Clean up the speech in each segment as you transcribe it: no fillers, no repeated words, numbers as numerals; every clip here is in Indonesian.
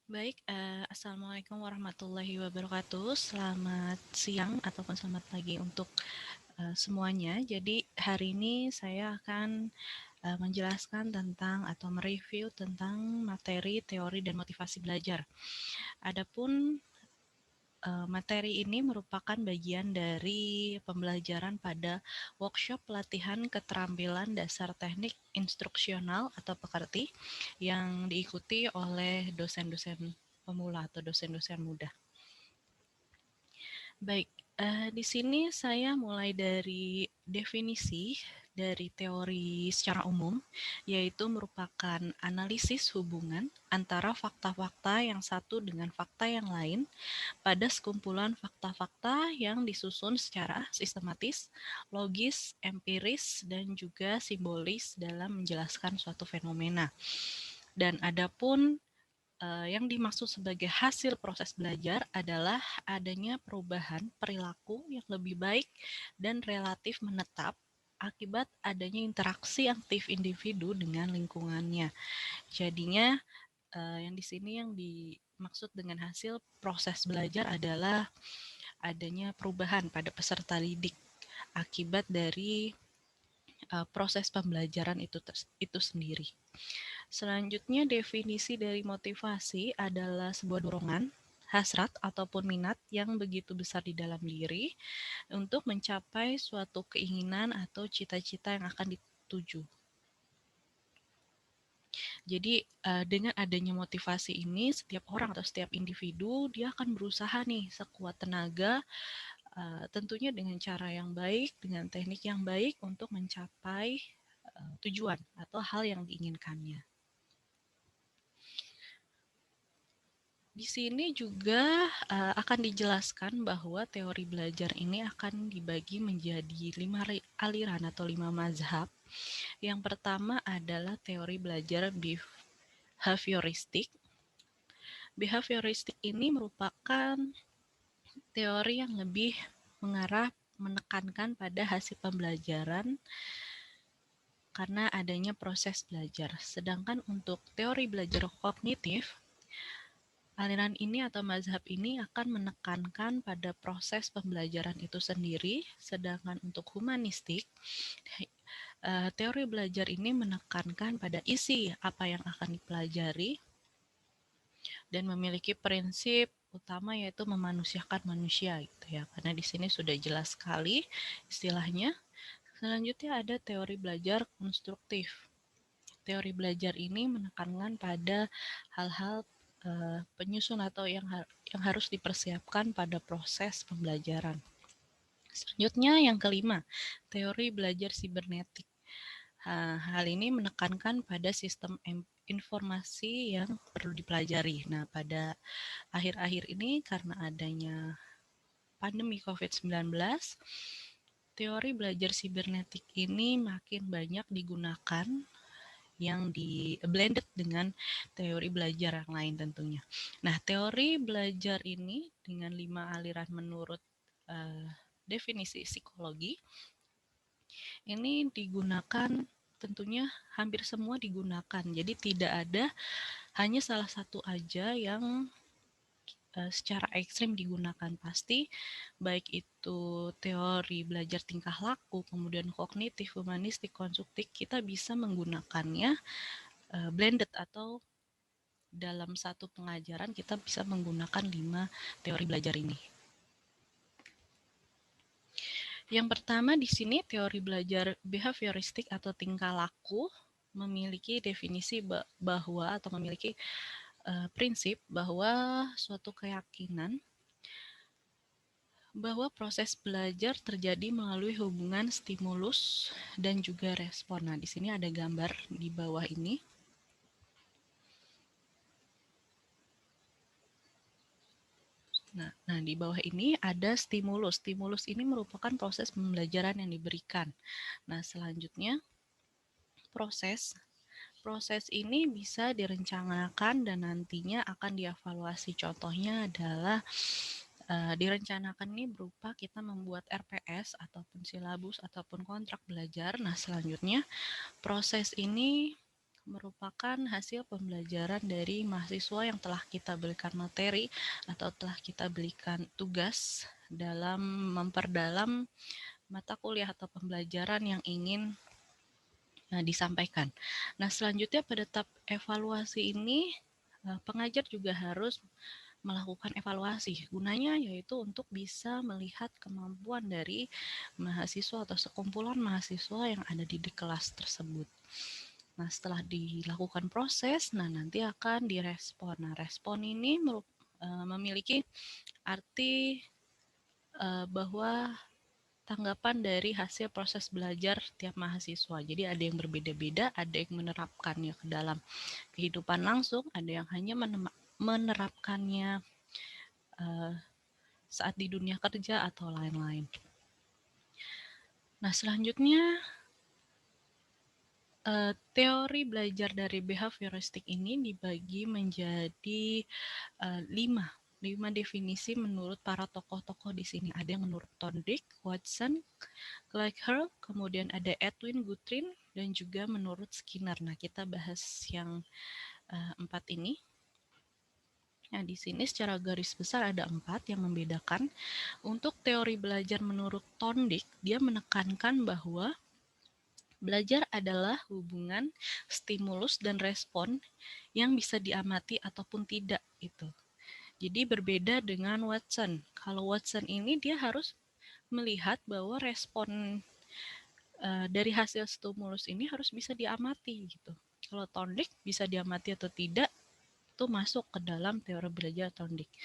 Baik, Assalamualaikum warahmatullahi wabarakatuh. Selamat siang ataupun selamat pagi untuk semuanya. Jadi hari ini saya akan menjelaskan tentang atau mereview tentang materi, teori, dan motivasi belajar. Adapun materi ini merupakan bagian dari pembelajaran pada workshop pelatihan keterampilan dasar teknik instruksional atau pekerti yang diikuti oleh dosen-dosen pemula atau dosen-dosen muda. Baik, di sini saya mulai dari definisi dari teori secara umum, yaitu merupakan analisis hubungan antara fakta-fakta yang satu dengan fakta yang lain pada sekumpulan fakta-fakta yang disusun secara sistematis, logis, empiris, dan juga simbolis dalam menjelaskan suatu fenomena. Dan adapun yang dimaksud sebagai hasil proses belajar adalah adanya perubahan perilaku yang lebih baik dan relatif menetap akibat adanya interaksi aktif individu dengan lingkungannya. Jadinya yang di sini yang dimaksud dengan hasil proses belajar adalah adanya perubahan pada peserta didik akibat dari proses pembelajaran itu sendiri. Selanjutnya, definisi dari motivasi adalah sebuah dorongan, hasrat ataupun minat yang begitu besar di dalam diri untuk mencapai suatu keinginan atau cita-cita yang akan dituju. Jadi dengan adanya motivasi ini, setiap orang atau setiap individu dia akan berusaha nih sekuat tenaga, tentunya dengan cara yang baik, dengan teknik yang baik untuk mencapai tujuan atau hal yang diinginkannya. Di sini juga akan dijelaskan bahwa teori belajar ini akan dibagi menjadi 5 aliran atau 5 mazhab. Yang pertama adalah teori belajar behavioristik. Behavioristik ini merupakan teori yang lebih mengarah menekankan pada hasil pembelajaran karena adanya proses belajar. Sedangkan untuk teori belajar kognitif, aliran ini atau mazhab ini akan menekankan pada proses pembelajaran itu sendiri, sedangkan untuk humanistik, teori belajar ini menekankan pada isi apa yang akan dipelajari dan memiliki prinsip utama yaitu memanusiakan manusia gitu ya. Karena di sini sudah jelas sekali istilahnya. Selanjutnya ada teori belajar konstruktif. Teori belajar ini menekankan pada hal-hal penyusun atau yang harus dipersiapkan pada proses pembelajaran. Selanjutnya yang kelima, teori belajar sibernetik. Hal ini menekankan pada sistem informasi yang perlu dipelajari. Nah, pada akhir-akhir ini karena adanya pandemi COVID-19, teori belajar sibernetik ini makin banyak digunakan yang di blended dengan teori belajar yang lain tentunya. Nah, teori belajar ini dengan 5 aliran menurut definisi psikologi ini digunakan tentunya hampir semua digunakan. Jadi tidak ada hanya salah satu aja yang secara ekstrim digunakan. Pasti baik itu teori belajar tingkah laku, kemudian kognitif, humanistik, konstruktif, kita bisa menggunakannya blended atau dalam satu pengajaran kita bisa menggunakan 5 teori belajar ini. Yang pertama di sini teori belajar behavioristik atau tingkah laku memiliki definisi bahwa atau memiliki prinsip bahwa suatu keyakinan bahwa proses belajar terjadi melalui hubungan stimulus dan juga respon. Nah, di sini ada gambar di bawah ini. Nah, di bawah ini ada stimulus. Stimulus ini merupakan proses pembelajaran yang diberikan. Nah, selanjutnya proses. Proses ini bisa direncanakan dan nantinya akan dievaluasi. Contohnya adalah direncanakan ini berupa kita membuat RPS ataupun silabus ataupun kontrak belajar. Nah, selanjutnya proses ini merupakan hasil pembelajaran dari mahasiswa yang telah kita berikan materi atau telah kita berikan tugas dalam memperdalam mata kuliah atau pembelajaran yang ingin disampaikan. Nah, selanjutnya pada tahap evaluasi ini, pengajar juga harus melakukan evaluasi. Gunanya yaitu untuk bisa melihat kemampuan dari mahasiswa atau sekumpulan mahasiswa yang ada di kelas tersebut. Nah, setelah dilakukan proses, nanti akan direspon. Nah, respon ini memiliki arti bahwa tanggapan dari hasil proses belajar tiap mahasiswa. Jadi ada yang berbeda-beda, ada yang menerapkannya ke dalam kehidupan langsung, ada yang hanya menerapkannya saat di dunia kerja atau lain-lain. Nah, selanjutnya teori belajar dari behavioristik ini dibagi menjadi 5 definisi menurut para tokoh-tokoh di sini. Ada yang menurut Thorndike, Watson, Gleicher, kemudian ada Edwin Guthrie, dan juga menurut Skinner. Nah, kita bahas yang 4 ini. Nah, di sini secara garis besar ada 4 yang membedakan. Untuk teori belajar menurut Thorndike, dia menekankan bahwa belajar adalah hubungan stimulus dan respon yang bisa diamati ataupun tidak itu. Jadi berbeda dengan Watson. Kalau Watson ini dia harus melihat bahwa respon dari hasil stimulus ini harus bisa diamati gitu. Kalau Thorndike bisa diamati atau tidak itu masuk ke dalam teori belajar Thorndike.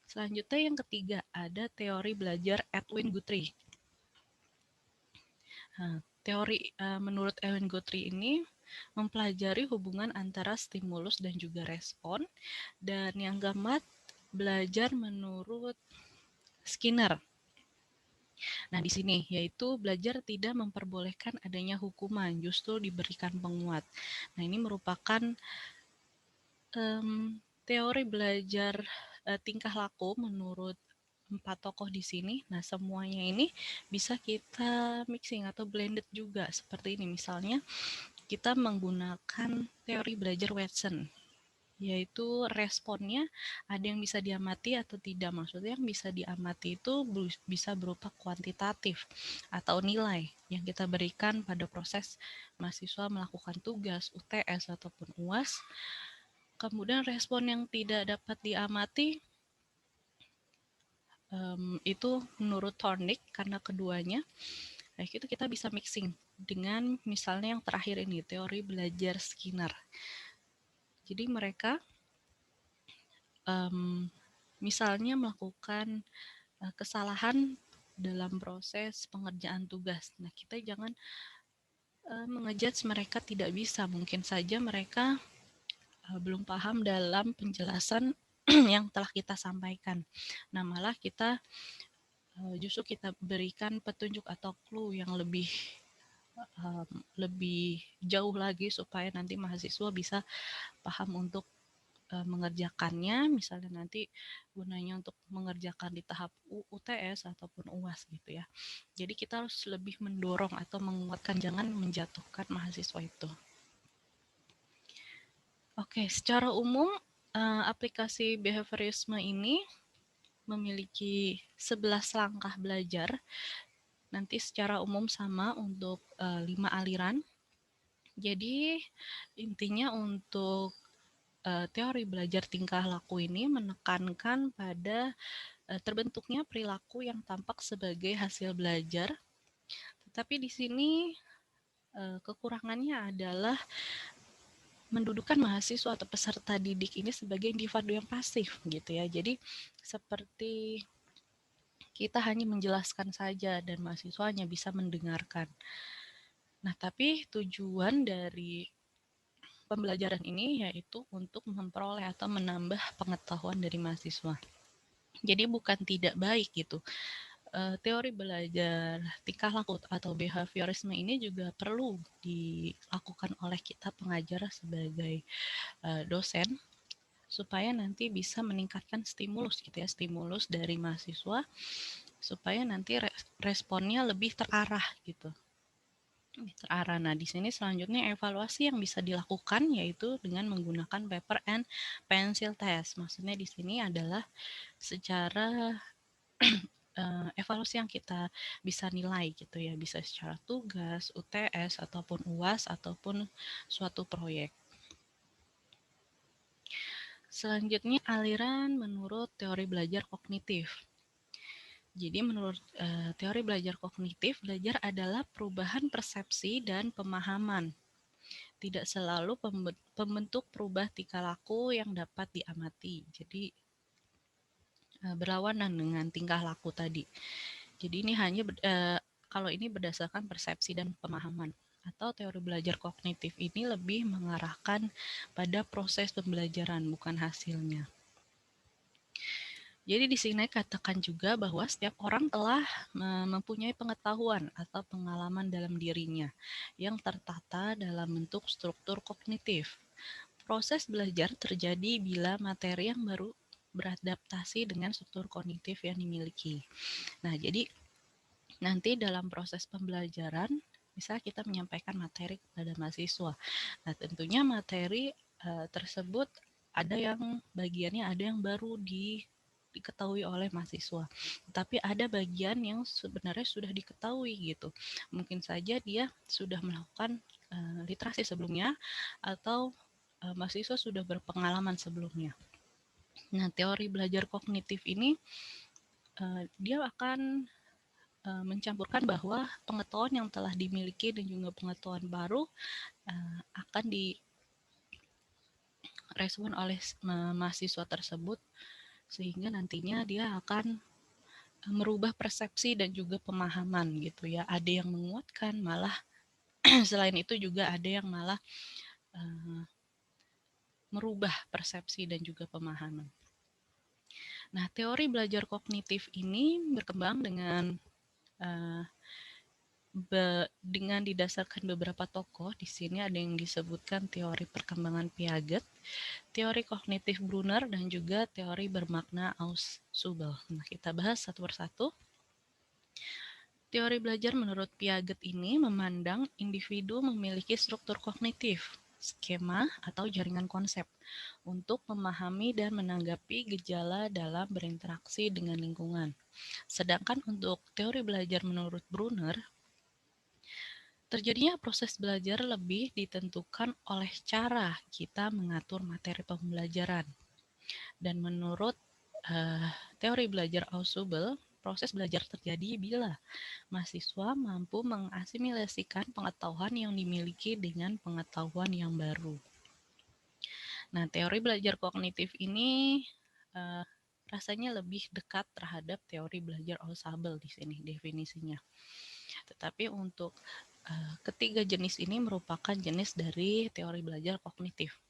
Selanjutnya yang ketiga ada teori belajar Edwin Guthrie. Nah, teori menurut Edwin Guthrie ini mempelajari hubungan antara stimulus dan juga respon. Dan yang keempat belajar menurut Skinner. Nah, di sini yaitu belajar tidak memperbolehkan adanya hukuman, justru diberikan penguat. Nah, ini merupakan teori belajar tingkah laku menurut 4 tokoh di sini. Nah, semuanya ini bisa kita mixing atau blended juga seperti ini. Misalnya, kita menggunakan teori belajar Watson, yaitu responnya ada yang bisa diamati atau tidak. Maksudnya yang bisa diamati itu bisa berupa kuantitatif atau nilai yang kita berikan pada proses mahasiswa melakukan tugas, UTS ataupun UAS. Kemudian respon yang tidak dapat diamati itu menurut Thorndike karena keduanya itu kita bisa mixing dengan misalnya yang terakhir ini teori belajar Skinner. Jadi mereka misalnya melakukan kesalahan dalam proses pengerjaan tugas. Nah, kita jangan mengejudge mereka tidak bisa. Mungkin saja mereka belum paham dalam penjelasan yang telah kita sampaikan. Nah, malah kita justru kita berikan petunjuk atau clue yang lebih jauh lagi supaya nanti mahasiswa bisa paham untuk mengerjakannya, misalnya nanti gunanya untuk mengerjakan di tahap UTS ataupun UAS gitu ya. Jadi kita harus lebih mendorong atau menguatkan, jangan menjatuhkan mahasiswa itu. Oke, secara umum aplikasi behaviorisme ini memiliki 11 langkah belajar. Nanti secara umum sama untuk 5 aliran. Jadi intinya untuk teori belajar tingkah laku ini menekankan pada terbentuknya perilaku yang tampak sebagai hasil belajar. Tetapi di sini kekurangannya adalah mendudukan mahasiswa atau peserta didik ini sebagai individu yang pasif gitu ya. Jadi seperti kita hanya menjelaskan saja dan mahasiswanya bisa mendengarkan. Nah, tapi tujuan dari pembelajaran ini yaitu untuk memperoleh atau menambah pengetahuan dari mahasiswa. Jadi bukan tidak baik gitu. Teori belajar tingkah laku atau behaviorisme ini juga perlu dilakukan oleh kita pengajar sebagai dosen supaya nanti bisa meningkatkan stimulus gitu ya, stimulus dari mahasiswa supaya nanti responnya lebih terarah gitu. terarah. Nah, di sini selanjutnya evaluasi yang bisa dilakukan yaitu dengan menggunakan paper and pencil test. Maksudnya di sini adalah secara evaluasi yang kita bisa nilai gitu ya, bisa secara tugas, UTS, ataupun UAS, ataupun suatu proyek. Selanjutnya aliran menurut teori belajar kognitif. Jadi menurut teori belajar kognitif, belajar adalah perubahan persepsi dan pemahaman. Tidak selalu pembentuk perubah tingkah laku yang dapat diamati. Jadi berlawanan dengan tingkah laku tadi. Jadi ini hanya kalau ini berdasarkan persepsi dan pemahaman. Atau teori belajar kognitif ini lebih mengarahkan pada proses pembelajaran, bukan hasilnya. Jadi di sini katakan juga bahwa setiap orang telah mempunyai pengetahuan atau pengalaman dalam dirinya yang tertata dalam bentuk struktur kognitif. Proses belajar terjadi bila materi yang baru beradaptasi dengan struktur kognitif yang dimiliki. Nah, jadi nanti dalam proses pembelajaran bisa kita menyampaikan materi kepada mahasiswa. Nah, tentunya materi tersebut ada yang bagiannya ada yang baru diketahui oleh mahasiswa. Tapi ada bagian yang sebenarnya sudah diketahui gitu. Mungkin saja dia sudah melakukan literasi sebelumnya atau mahasiswa sudah berpengalaman sebelumnya. Nah, teori belajar kognitif ini dia akan mencampurkan bahwa pengetahuan yang telah dimiliki dan juga pengetahuan baru akan direspon oleh mahasiswa tersebut sehingga nantinya dia akan merubah persepsi dan juga pemahaman gitu ya. Ada yang menguatkan, malah selain itu juga ada yang malah merubah persepsi dan juga pemahaman. Nah, teori belajar kognitif ini berkembang dengan dengan didasarkan beberapa tokoh. Di sini ada yang disebutkan teori perkembangan Piaget, teori kognitif Brunner, dan juga teori bermakna Ausubel. Nah, kita bahas satu persatu. Teori belajar menurut Piaget ini memandang individu memiliki struktur kognitif, skema atau jaringan konsep untuk memahami dan menanggapi gejala dalam berinteraksi dengan lingkungan. Sedangkan untuk teori belajar menurut Brunner, terjadinya proses belajar lebih ditentukan oleh cara kita mengatur materi pembelajaran. Dan menurut teori belajar Ausubel, proses belajar terjadi bila mahasiswa mampu mengasimilasikan pengetahuan yang dimiliki dengan pengetahuan yang baru. Nah, teori belajar kognitif ini rasanya lebih dekat terhadap teori belajar Ausubel di sini definisinya. Tetapi untuk ketiga jenis ini merupakan jenis dari teori belajar kognitif.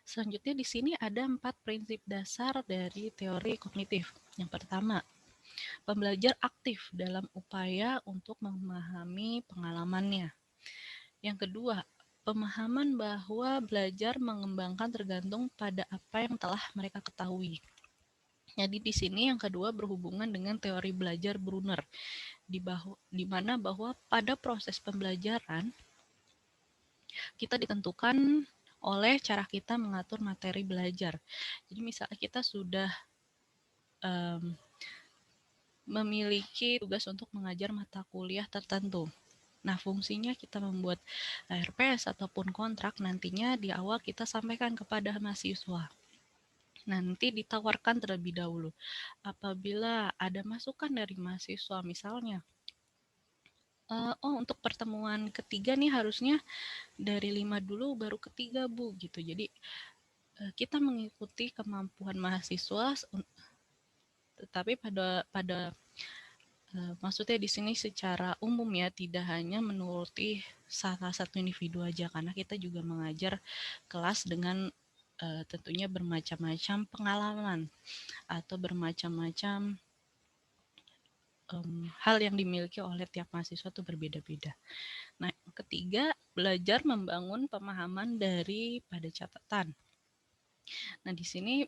Selanjutnya di sini ada 4 prinsip dasar dari teori kognitif. Yang pertama, pembelajar aktif dalam upaya untuk memahami pengalamannya. Yang kedua, pemahaman bahwa belajar mengembangkan tergantung pada apa yang telah mereka ketahui. Jadi di sini yang kedua berhubungan dengan teori belajar Brunner, di mana bahwa pada proses pembelajaran kita ditentukan oleh cara kita mengatur materi belajar. Jadi misalnya kita sudah memiliki tugas untuk mengajar mata kuliah tertentu. Nah, fungsinya kita membuat RPS ataupun kontrak nantinya di awal kita sampaikan kepada mahasiswa. Nanti ditawarkan terlebih dahulu. Apabila ada masukan dari mahasiswa misalnya, untuk pertemuan ketiga nih harusnya dari 5 dulu baru ketiga Bu gitu. Jadi kita mengikuti kemampuan mahasiswa, tetapi pada maksudnya di sini secara umum ya, tidak hanya menuruti salah satu individu aja, karena kita juga mengajar kelas dengan tentunya bermacam-macam pengalaman atau bermacam-macam hal yang dimiliki oleh tiap mahasiswa itu berbeda-beda. Nah, ketiga, belajar membangun pemahaman daripada catatan. Nah, di sini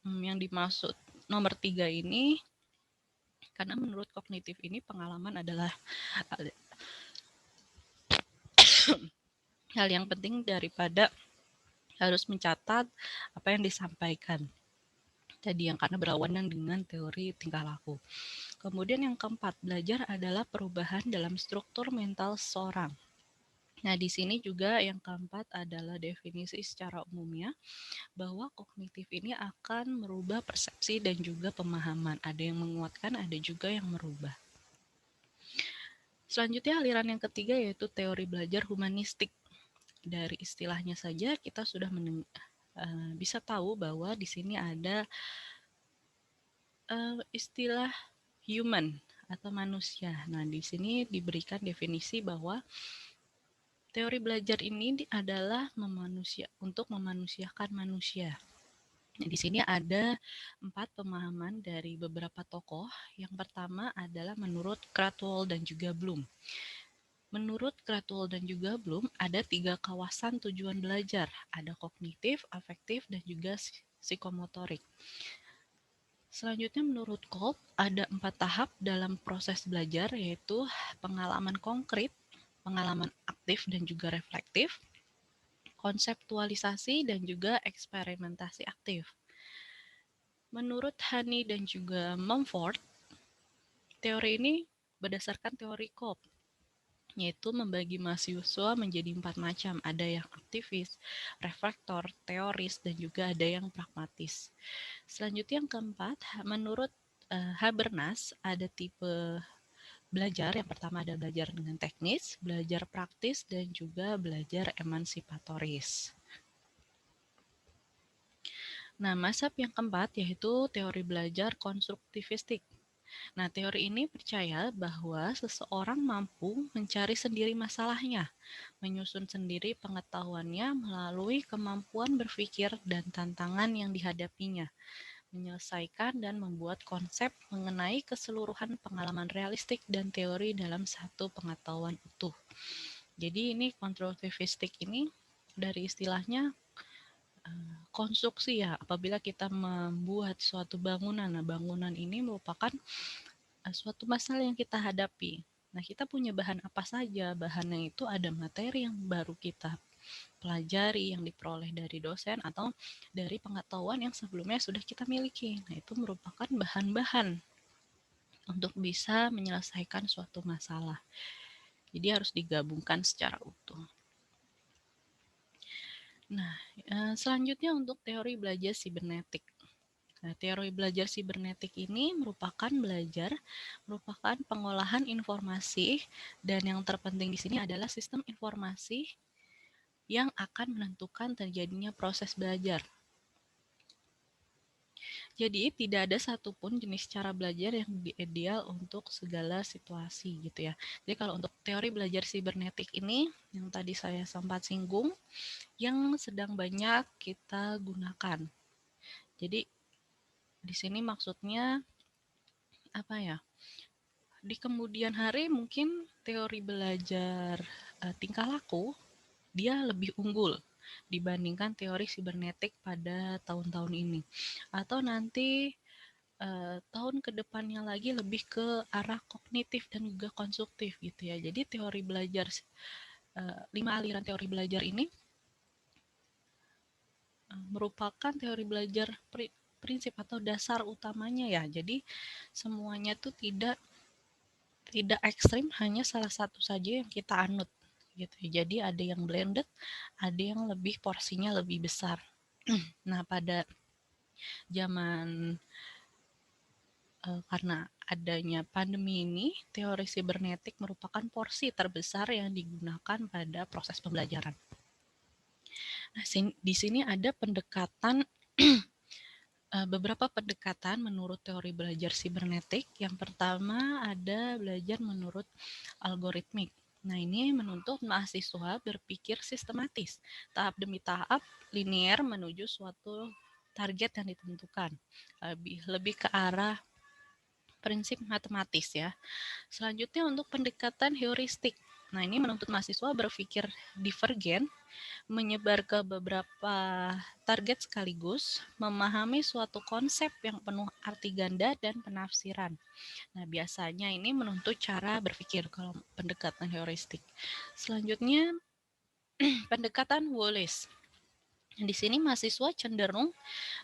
yang dimaksud nomor 3 ini, karena menurut kognitif ini pengalaman adalah hal yang penting daripada harus mencatat apa yang disampaikan tadi yang karena berlawanan dengan teori tingkah laku. Kemudian yang keempat, belajar adalah perubahan dalam struktur mental seseorang. Nah, di sini juga yang keempat adalah definisi secara umumnya bahwa kognitif ini akan merubah persepsi dan juga pemahaman. Ada yang menguatkan, ada juga yang merubah. Selanjutnya aliran yang ketiga yaitu teori belajar humanistik. Dari istilahnya saja kita sudah bisa tahu bahwa di sini ada istilah human atau manusia. Nah, di sini diberikan definisi bahwa teori belajar ini adalah untuk memanusiakan manusia. Nah, di sini ada 4 pemahaman dari beberapa tokoh. Yang pertama adalah menurut Krathwohl dan juga Bloom. Menurut Krathwohl dan juga Bloom, ada 3 kawasan tujuan belajar. Ada kognitif, afektif, dan juga psikomotorik. Selanjutnya menurut Kolb, ada 4 tahap dalam proses belajar, yaitu pengalaman konkret, pengalaman aktif dan juga reflektif, konseptualisasi, dan juga eksperimentasi aktif. Menurut Honey dan juga Mumford, teori ini berdasarkan teori Kolb, yaitu membagi mahasiswa menjadi 4 macam. Ada yang aktivis, reflektor, teoris, dan juga ada yang pragmatis. Selanjutnya yang keempat, menurut Habermas ada tipe belajar. Yang pertama ada belajar dengan teknis, belajar praktis, dan juga belajar emansipatoris. Nah, mazhab yang keempat yaitu teori belajar konstruktivistik. Nah, teori ini percaya bahwa seseorang mampu mencari sendiri masalahnya, menyusun sendiri pengetahuannya melalui kemampuan berpikir dan tantangan yang dihadapinya, menyelesaikan dan membuat konsep mengenai keseluruhan pengalaman realistik dan teori dalam satu pengetahuan utuh. Jadi ini konstruktivistik ini dari istilahnya konstruksi ya, apabila kita membuat suatu bangunan. Nah, bangunan ini merupakan suatu masalah yang kita hadapi. Nah, kita punya bahan apa saja? Bahannya itu ada materi yang baru kita pelajari, yang diperoleh dari dosen atau dari pengetahuan yang sebelumnya sudah kita miliki. Nah, itu merupakan bahan-bahan untuk bisa menyelesaikan suatu masalah. Jadi harus digabungkan secara utuh. Nah, selanjutnya untuk teori belajar sibernetik. Nah, teori belajar sibernetik ini merupakan pengolahan informasi, dan yang terpenting di sini adalah sistem informasi yang akan menentukan terjadinya proses belajar. Jadi tidak ada satupun jenis cara belajar yang ideal untuk segala situasi gitu ya. Jadi kalau untuk teori belajar sibernetik ini yang tadi saya sempat singgung, yang sedang banyak kita gunakan. Jadi di sini maksudnya apa ya? Di kemudian hari mungkin teori belajar tingkah laku dia lebih unggul dibandingkan teori sibernetik pada tahun-tahun ini. Atau nanti tahun kedepannya lagi lebih ke arah kognitif dan juga konstruktif gitu ya. Jadi teori belajar 5 aliran teori belajar ini merupakan teori belajar prinsip atau dasar utamanya ya. Jadi semuanya tuh tidak ekstrim, hanya salah satu saja yang kita anut gitu. Jadi ada yang blended, ada yang lebih porsinya lebih besar. Nah, pada zaman karena adanya pandemi ini, teori sibernetik merupakan porsi terbesar yang digunakan pada proses pembelajaran. Nah, di sini ada pendekatan beberapa pendekatan menurut teori belajar sibernetik. Yang pertama ada belajar menurut algoritmik. Nah, ini menuntut mahasiswa berpikir sistematis, tahap demi tahap, linear menuju suatu target yang ditentukan. Lebih ke arah prinsip matematis ya. Selanjutnya untuk pendekatan heuristik. Nah, ini menuntut mahasiswa berpikir divergen, menyebar ke beberapa target sekaligus, memahami suatu konsep yang penuh arti ganda dan penafsiran. Nah, biasanya ini menuntut cara berpikir kalau pendekatan heuristik. Selanjutnya pendekatan Wallace. Di sini mahasiswa cenderung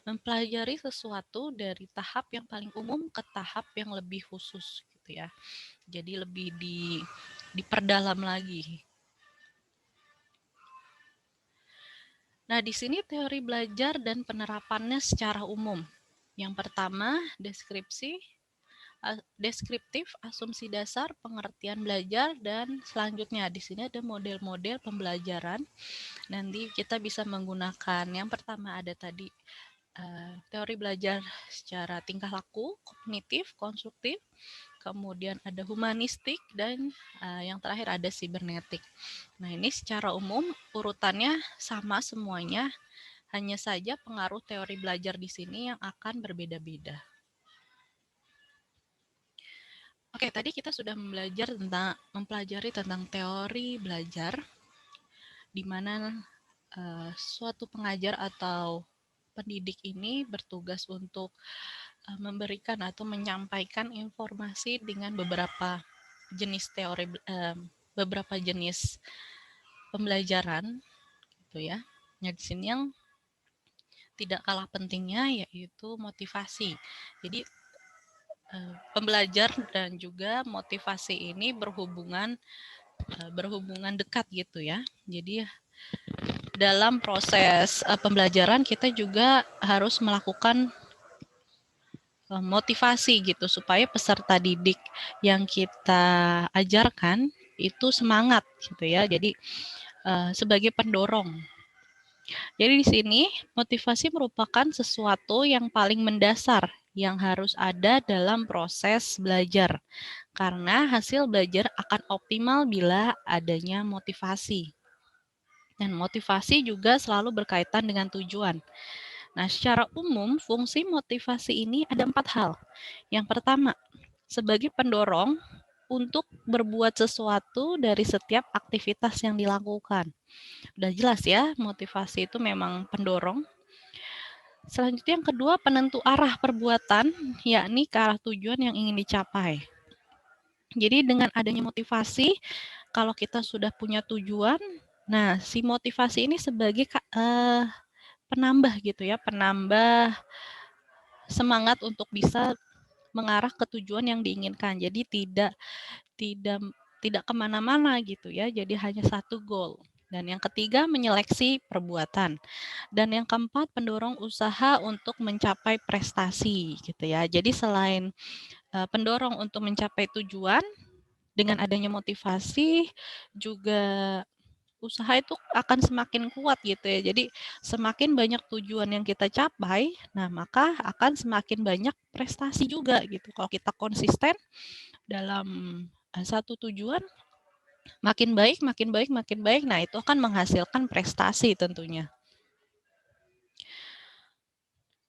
mempelajari sesuatu dari tahap yang paling umum ke tahap yang lebih khusus gitu ya. Jadi lebih diperdalam lagi. Nah, di sini teori belajar dan penerapannya secara umum. Yang pertama, deskriptif, asumsi dasar, pengertian belajar, dan selanjutnya di sini ada model-model pembelajaran. Nanti kita bisa menggunakan yang pertama ada tadi teori belajar secara tingkah laku, kognitif, konstruktif, kemudian ada humanistik, dan yang terakhir ada sibernetik. Nah, ini secara umum urutannya sama semuanya, hanya saja pengaruh teori belajar di sini yang akan berbeda-beda. Oke, tadi kita sudah mempelajari tentang teori belajar, di mana suatu pengajar atau pendidik ini bertugas untuk memberikan atau menyampaikan informasi dengan beberapa jenis teori, beberapa jenis pembelajaran, gitu ya. Nah, di sini yang tidak kalah pentingnya yaitu motivasi. Jadi pembelajar dan juga motivasi ini berhubungan dekat gitu ya. Jadi dalam proses pembelajaran kita juga harus melakukan motivasi gitu supaya peserta didik yang kita ajarkan itu semangat gitu ya. Jadi sebagai pendorong. Jadi di sini motivasi merupakan sesuatu yang paling mendasar yang harus ada dalam proses belajar. Karena hasil belajar akan optimal bila adanya motivasi. Dan motivasi juga selalu berkaitan dengan tujuan. Nah, secara umum fungsi motivasi ini ada 4 hal. Yang pertama, sebagai pendorong untuk berbuat sesuatu dari setiap aktivitas yang dilakukan. Udah jelas ya, motivasi itu memang pendorong. Selanjutnya yang kedua, penentu arah perbuatan, yakni ke arah tujuan yang ingin dicapai. Jadi dengan adanya motivasi, kalau kita sudah punya tujuan, nah si motivasi ini sebagai penambah gitu ya, penambah semangat untuk bisa mengarah ke tujuan yang diinginkan. Jadi tidak tidak kemana-mana gitu ya. Jadi hanya satu goal. Dan yang ketiga menyeleksi perbuatan. Dan yang keempat pendorong usaha untuk mencapai prestasi gitu ya. Jadi selain pendorong untuk mencapai tujuan, dengan adanya motivasi juga usaha itu akan semakin kuat gitu ya. Jadi semakin banyak tujuan yang kita capai, nah maka akan semakin banyak prestasi juga gitu. Kalau kita konsisten dalam satu tujuan, makin baik, makin baik, makin baik, nah itu akan menghasilkan prestasi tentunya.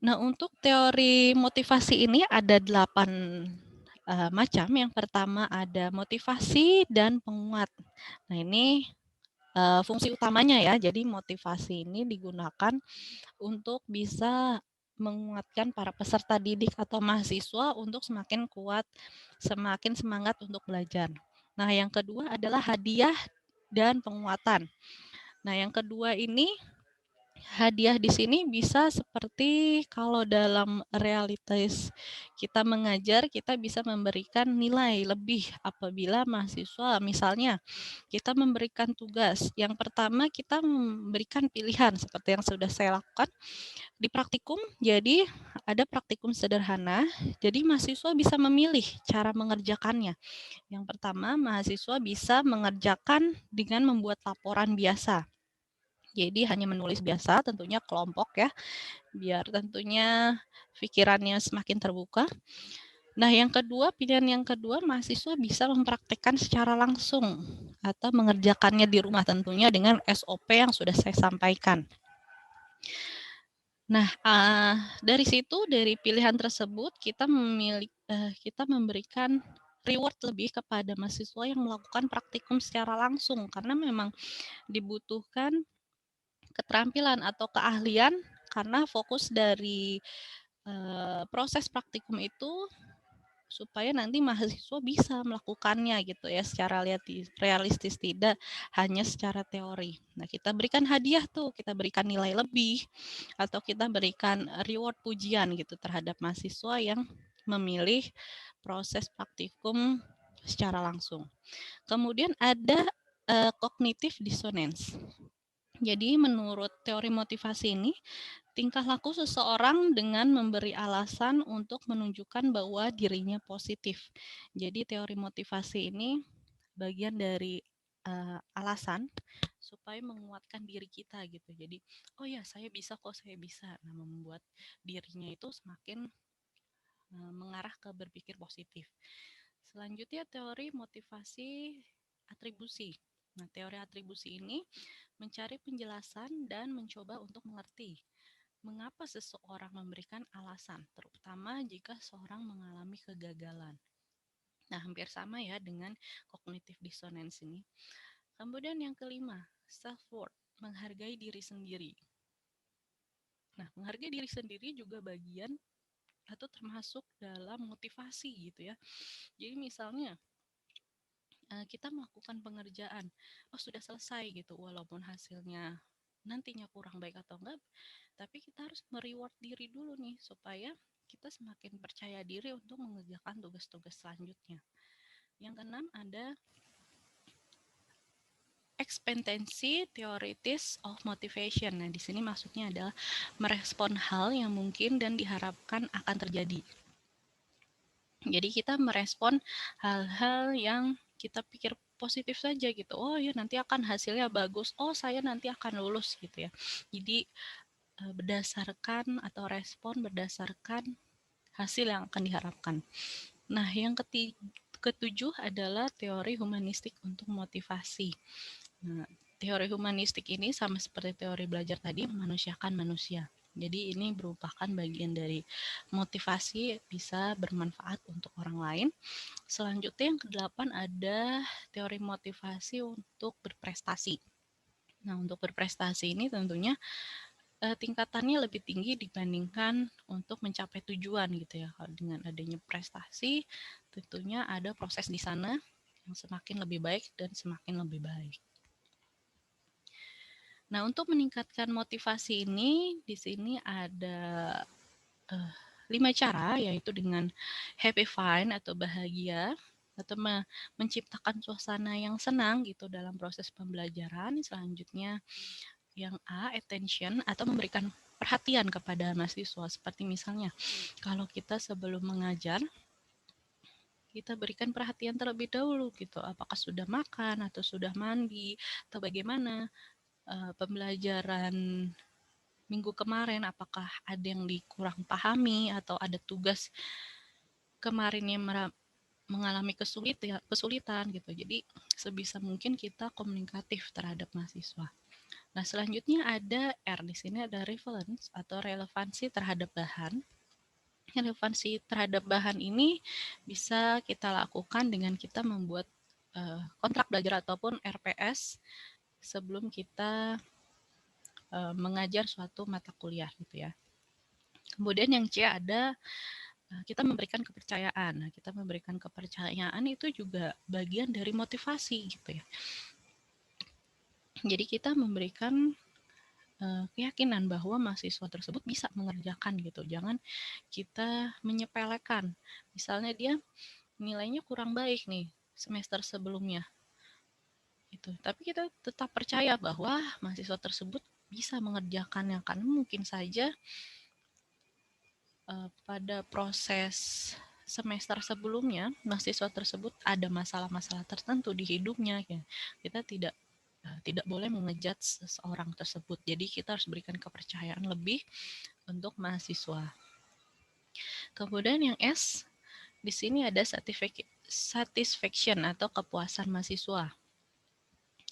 Nah, untuk teori motivasi ini ada 8 macam. Yang pertama ada motivasi dan penguat. Nah, ini fungsi utamanya ya. Jadi motivasi ini digunakan untuk bisa menguatkan para peserta didik atau mahasiswa untuk semakin kuat, semakin semangat untuk belajar. Nah, yang kedua adalah hadiah dan penguatan. Nah, yang kedua ini hadiah di sini bisa seperti kalau dalam realitas kita mengajar, kita bisa memberikan nilai lebih apabila mahasiswa misalnya kita memberikan tugas. Yang pertama kita memberikan pilihan seperti yang sudah saya lakukan di praktikum. Jadi ada praktikum sederhana, jadi mahasiswa bisa memilih cara mengerjakannya. Yang pertama, mahasiswa bisa mengerjakan dengan membuat laporan biasa. Jadi hanya menulis biasa, tentunya kelompok ya, biar tentunya pikirannya semakin terbuka. Nah, yang kedua, pilihan yang kedua, mahasiswa bisa mempraktekkan secara langsung atau mengerjakannya di rumah tentunya dengan SOP yang sudah saya sampaikan. Nah, dari situ, dari pilihan tersebut, kita memberikan reward lebih kepada mahasiswa yang melakukan praktikum secara langsung, karena memang dibutuhkan keterampilan atau keahlian karena fokus dari proses praktikum itu supaya nanti mahasiswa bisa melakukannya gitu ya secara realistis, tidak hanya secara teori. Nah, kita berikan hadiah tuh, kita berikan nilai lebih atau kita berikan reward pujian gitu terhadap mahasiswa yang memilih proses praktikum secara langsung. Kemudian ada cognitive dissonance. Jadi menurut teori motivasi ini, tingkah laku seseorang dengan memberi alasan untuk menunjukkan bahwa dirinya positif. Jadi teori motivasi ini bagian dari alasan supaya menguatkan diri kita gitu. Jadi, oh ya saya bisa kok, saya bisa. Nah, membuat dirinya itu semakin mengarah ke berpikir positif. Selanjutnya teori motivasi atribusi. Nah, teori atribusi ini mencari penjelasan dan mencoba untuk mengerti mengapa seseorang memberikan alasan, terutama jika seorang mengalami kegagalan. Nah, hampir sama ya dengan cognitive dissonance ini. Kemudian yang kelima, self-worth, menghargai diri sendiri. Nah, menghargai diri sendiri juga bagian atau termasuk dalam motivasi gitu ya. Jadi misalnya kita melakukan pengerjaan, oh sudah selesai gitu, walaupun hasilnya nantinya kurang baik atau enggak, tapi kita harus mereward diri dulu nih supaya kita semakin percaya diri untuk mengerjakan tugas-tugas selanjutnya. Yang keenam ada expectancy theories of motivation. Nah, di sini maksudnya adalah merespon hal yang mungkin dan diharapkan akan terjadi. Jadi kita merespon hal-hal yang kita pikir positif saja gitu. Oh ya nanti akan hasilnya bagus. Oh saya nanti akan lulus gitu ya. Jadi berdasarkan atau respon berdasarkan hasil yang akan diharapkan. Nah, yang ketujuh adalah teori humanistik untuk motivasi. Nah, teori humanistik ini sama seperti teori belajar tadi, memanusiakan manusia. Jadi ini merupakan bagian dari motivasi bisa bermanfaat untuk orang lain. Selanjutnya yang kedelapan ada teori motivasi untuk berprestasi. Nah, untuk berprestasi ini tentunya tingkatannya lebih tinggi dibandingkan untuk mencapai tujuan gitu ya. Dengan adanya prestasi, tentunya ada proses di sana yang semakin lebih baik dan semakin lebih baik. Nah, untuk meningkatkan motivasi ini, di sini ada 5 cara, yaitu dengan happy fun atau bahagia, atau menciptakan suasana yang senang gitu dalam proses pembelajaran. Selanjutnya yang A, attention atau memberikan perhatian kepada mahasiswa. Seperti misalnya, kalau kita sebelum mengajar, kita berikan perhatian terlebih dahulu gitu. Apakah sudah makan atau sudah mandi atau bagaimana pembelajaran minggu kemarin, apakah ada yang dikurang pahami atau ada tugas kemarin yang mengalami kesulitan gitu. Jadi sebisa mungkin kita komunikatif terhadap mahasiswa. Nah, selanjutnya ada R, di sini ada relevance atau relevansi terhadap bahan. Relevansi terhadap bahan ini bisa kita lakukan dengan kita membuat kontrak belajar ataupun RPS sebelum kita mengajar suatu mata kuliah gitu ya. Kemudian yang C ada kita memberikan kepercayaan. Nah, kita memberikan kepercayaan itu juga bagian dari motivasi gitu ya. Jadi kita memberikan keyakinan bahwa mahasiswa tersebut bisa mengerjakan gitu. Jangan kita menyepelekan. Misalnya dia nilainya kurang baik nih semester sebelumnya. Itu. Tapi kita tetap percaya bahwa mahasiswa tersebut bisa mengerjakannya karena mungkin saja pada proses semester sebelumnya mahasiswa tersebut ada masalah-masalah tertentu di hidupnya ya. Kita tidak boleh mengejat seseorang tersebut. Jadi kita harus berikan kepercayaan lebih untuk mahasiswa. Kemudian yang S, di sini ada satisfaction atau kepuasan mahasiswa.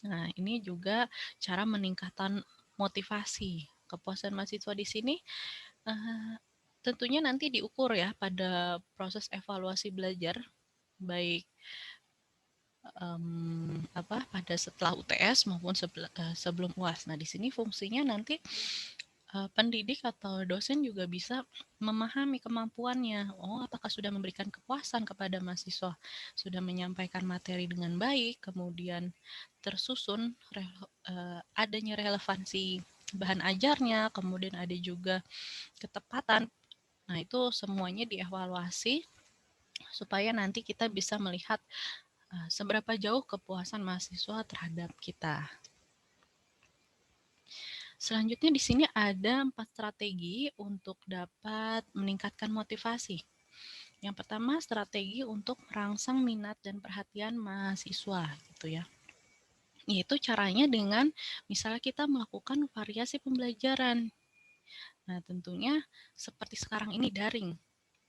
Nah, ini juga cara meningkatkan motivasi. Kepuasan mahasiswa di sini tentunya nanti diukur ya pada proses evaluasi belajar, baik pada setelah UTS maupun sebelum UAS. Nah, di sini fungsinya nanti pendidik atau dosen juga bisa memahami kemampuannya. Oh, apakah sudah memberikan kepuasan kepada mahasiswa, sudah menyampaikan materi dengan baik, kemudian tersusun adanya relevansi bahan ajarnya, kemudian ada juga ketepatan. Nah, itu semuanya dievaluasi supaya nanti kita bisa melihat seberapa jauh kepuasan mahasiswa terhadap kita. Selanjutnya di sini ada 4 strategi untuk dapat meningkatkan motivasi. Yang pertama, strategi untuk merangsang minat dan perhatian mahasiswa gitu ya. Yaitu caranya dengan misalnya kita melakukan variasi pembelajaran. Nah, tentunya seperti sekarang ini daring.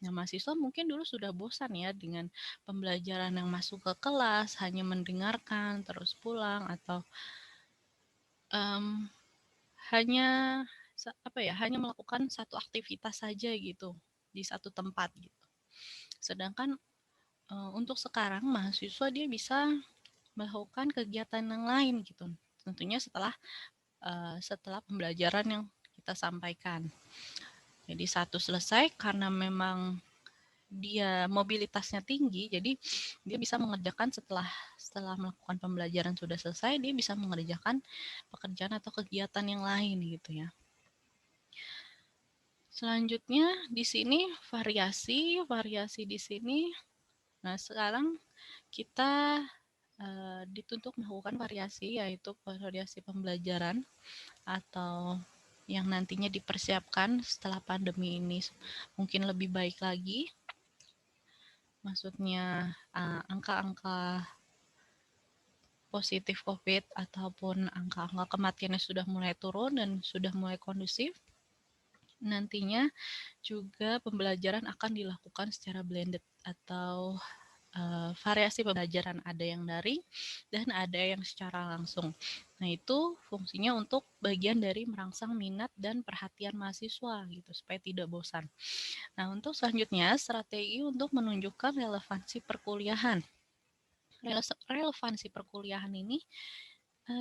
Nah, mahasiswa mungkin dulu sudah bosan ya dengan pembelajaran yang masuk ke kelas, hanya mendengarkan, terus pulang, atau hanya hanya melakukan satu aktivitas saja gitu di satu tempat gitu. Sedangkan untuk sekarang mahasiswa dia bisa melakukan kegiatan yang lain gitu. Tentunya setelah pembelajaran yang kita sampaikan. Jadi satu selesai karena memang dia mobilitasnya tinggi, jadi dia bisa mengerjakan setelah melakukan pembelajaran sudah selesai, dia bisa mengerjakan pekerjaan atau kegiatan yang lain gitu ya. Selanjutnya di sini variasi di sini. Nah, sekarang kita dituntut melakukan variasi, yaitu variasi pembelajaran atau yang nantinya dipersiapkan setelah pandemi ini mungkin lebih baik lagi. Maksudnya angka-angka positif COVID ataupun angka-angka kematiannya sudah mulai turun dan sudah mulai kondusif. Nantinya juga pembelajaran akan dilakukan secara blended atau variasi pembelajaran, ada yang daring dan ada yang secara langsung. Nah, itu fungsinya untuk bagian dari merangsang minat dan perhatian mahasiswa gitu supaya tidak bosan. Nah, untuk selanjutnya strategi untuk menunjukkan relevansi perkuliahan. Relevansi perkuliahan ini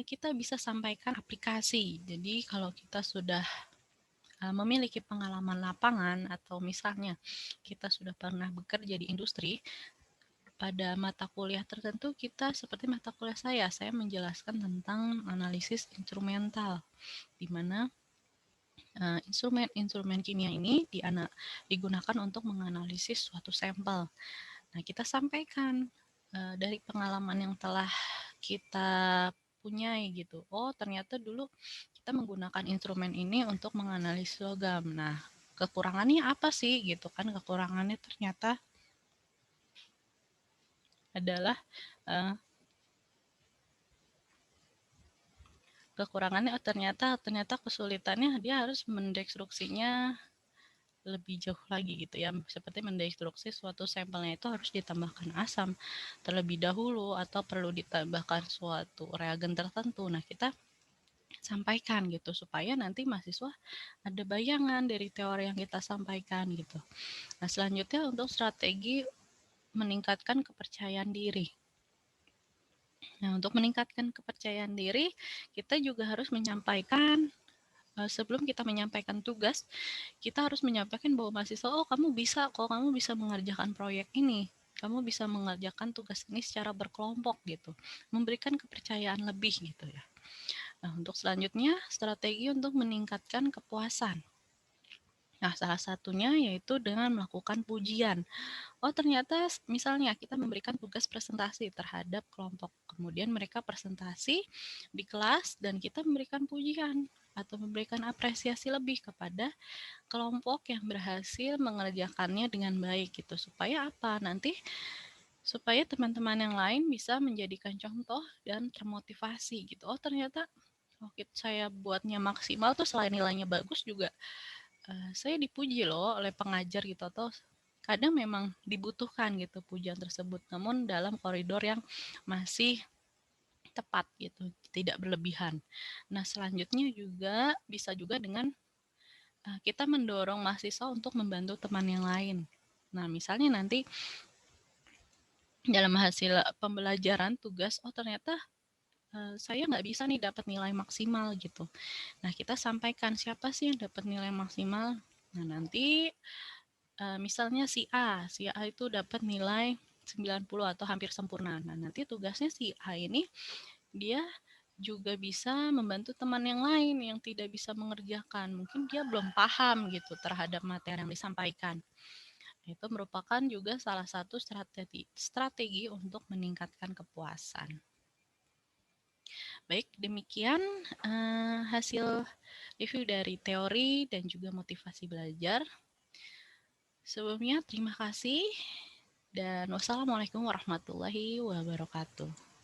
kita bisa sampaikan aplikasi. Jadi kalau kita sudah memiliki pengalaman lapangan atau misalnya kita sudah pernah bekerja di industri, pada mata kuliah tertentu kita seperti mata kuliah saya menjelaskan tentang analisis instrumental, di mana instrumen kimia ini digunakan untuk menganalisis suatu sampel. Nah, kita sampaikan dari pengalaman yang telah kita punyai gitu. Oh, ternyata dulu kita menggunakan instrumen ini untuk menganalisis logam. Nah, kekurangannya apa sih gitu kan? Kekurangannya ternyata adalah ternyata kesulitannya dia harus mendestruksinya lebih jauh lagi gitu ya, seperti mendestruksi suatu sampelnya itu harus ditambahkan asam terlebih dahulu atau perlu ditambahkan suatu reagen tertentu. Nah, kita sampaikan gitu supaya nanti mahasiswa ada bayangan dari teori yang kita sampaikan gitu. Nah, selanjutnya untuk strategi meningkatkan kepercayaan diri. Nah, untuk meningkatkan kepercayaan diri, kita juga harus menyampaikan sebelum kita menyampaikan tugas, kita harus menyampaikan bahwa mahasiswa, oh kamu bisa mengerjakan proyek ini, kamu bisa mengerjakan tugas ini secara berkelompok gitu, memberikan kepercayaan lebih gitu ya. Nah, untuk selanjutnya strategi untuk meningkatkan kepuasan. Nah, salah satunya yaitu dengan melakukan pujian. Oh, ternyata misalnya kita memberikan tugas presentasi terhadap kelompok, kemudian mereka presentasi di kelas dan kita memberikan pujian atau memberikan apresiasi lebih kepada kelompok yang berhasil mengerjakannya dengan baik gitu. Supaya apa? Nanti supaya teman-teman yang lain bisa menjadikan contoh dan termotivasi gitu. Oh, ternyata waktu saya buatnya maksimal tuh selain nilainya bagus juga saya dipuji loh oleh pengajar gitu, atau kadang memang dibutuhkan gitu pujian tersebut, namun dalam koridor yang masih tepat gitu, tidak berlebihan. Nah, selanjutnya juga bisa juga dengan kita mendorong mahasiswa untuk membantu teman yang lain. Nah, misalnya nanti dalam hasil pembelajaran tugas, oh ternyata saya nggak bisa nih dapat nilai maksimal gitu. Nah, kita sampaikan siapa sih yang dapat nilai maksimal. Nah, nanti misalnya si A itu dapat nilai 90 atau hampir sempurna. Nah, nanti tugasnya si A ini dia juga bisa membantu teman yang lain yang tidak bisa mengerjakan. Mungkin dia belum paham gitu terhadap materi yang disampaikan. Itu merupakan juga salah satu strategi untuk meningkatkan kepuasan. Baik, demikian hasil review dari teori dan juga motivasi belajar. Sebelumnya, terima kasih dan wassalamualaikum warahmatullahi wabarakatuh.